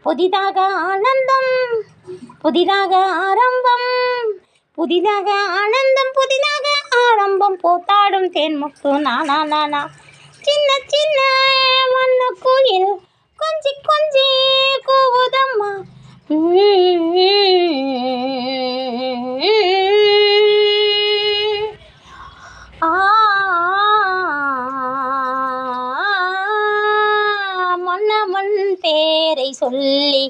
புதிதாக ஆனந்தம், புதிதாக ஆரம்பம், புதிதாக ஆனந்தம், புதிதாக ஆரம்பம். பூத்தாடும் தேன்முத்து நானா நானா. சின்ன சின்ன மண்ணு குயில் கொஞ்சி கொஞ்சி கூவுதம்மா. மன்னவன் பேரை சொல்லி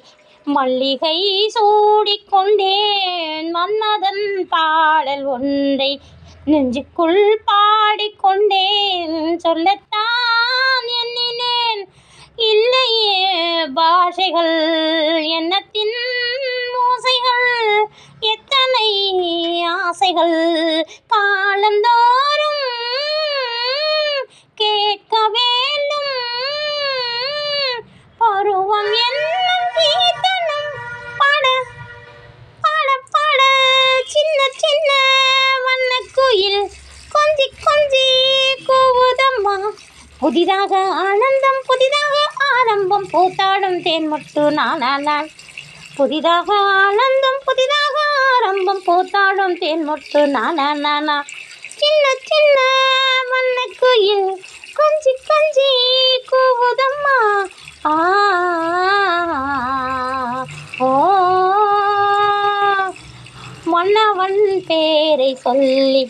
மல்லிகை சூடிக்கொண்டேன். மன்மதன் பாடல் ஒன்றை நெஞ்சுக்குள் பாடிக்கொண்டேன். சொல்லத்தான் எண்ணினேன், இல்லையே பாஷைகள், எண்ணத்தின் ஓசைகள், எத்தனை ஆசைகள் காலந்தோறும் கேட்க வேண்டும். பருவம் என்னும் கீர்த்தனம் பாட பாட பாட. சின்ன சின்ன வண்ணக்குயில் கொஞ்சி கொஞ்சி கூவுதம்மா. புதிதாக ஆனந்தம், புதிதாக ஆரம்பம். பூத்தாடும் தேன்முத்து நானா நான். புதிதாக ஆனந்தம், புதிதாக ஆரம்பம். பூத்தாடும் தேன்முத்து நானா நானா. சின்ன சின்ன வண்ணக்குயில் கொஞ்சி கொஞ்சி கூவுதம்மா. ஓ மன்னவன் பேரை சொல்லி